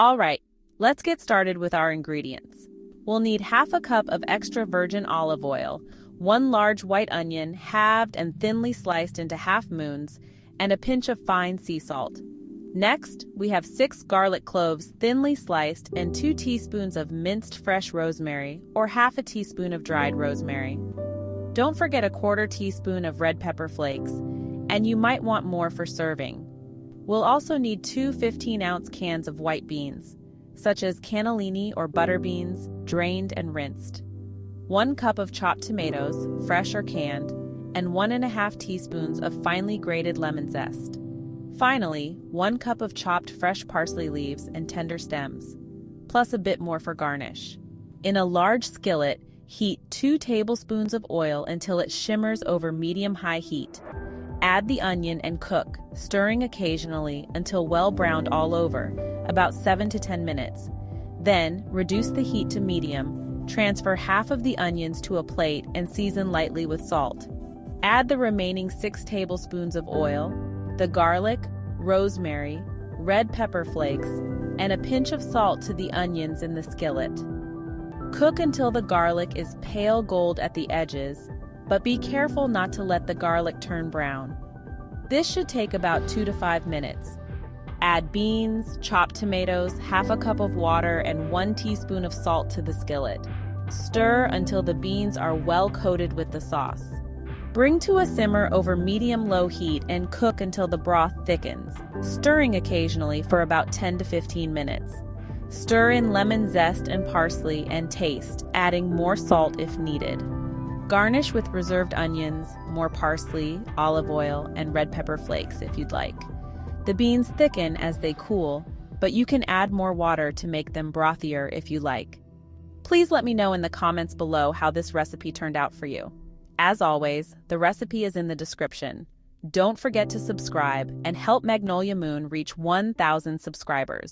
All right, let's get started with our ingredients. We'll need half a cup of extra virgin olive oil, 1 large white onion halved and thinly sliced into half moons, and a pinch of fine sea salt. Next, we have 6 garlic cloves thinly sliced and 2 teaspoons of minced fresh rosemary or half a teaspoon of dried rosemary. Don't forget a 1/4 teaspoon of red pepper flakes, and you might want more for serving. We'll also need 2 15-ounce cans of white beans, such as cannellini or butter beans, drained and rinsed. 1 cup of chopped tomatoes, fresh or canned, and 1½ teaspoons of finely grated lemon zest. Finally, 1 cup of chopped fresh parsley leaves and tender stems, plus a bit more for garnish. In a large skillet, heat 2 tablespoons of oil until it shimmers over medium-high heat. Add the onion and cook, stirring occasionally until well browned all over, about 7 to 10 minutes. Then, reduce the heat to medium, transfer half of the onions to a plate and season lightly with salt. Add the remaining 6 tablespoons of oil, the garlic, rosemary, red pepper flakes, and a pinch of salt to the onions in the skillet. Cook until the garlic is pale gold at the edges, but be careful not to let the garlic turn brown. This should take about 2 to 5 minutes. Add beans, chopped tomatoes, half a cup of water, and 1 teaspoon of salt to the skillet. Stir until the beans are well coated with the sauce. Bring to a simmer over medium-low heat and cook until the broth thickens, stirring occasionally for about 10 to 15 minutes. Stir in lemon zest and parsley and taste, adding more salt if needed. Garnish with reserved onions, more parsley, olive oil, and red pepper flakes if you'd like. The beans thicken as they cool, but you can add more water to make them brothier if you like. Please let me know in the comments below how this recipe turned out for you. As always, the recipe is in the description. Don't forget to subscribe and help Magnolia Moon reach 1,000 subscribers.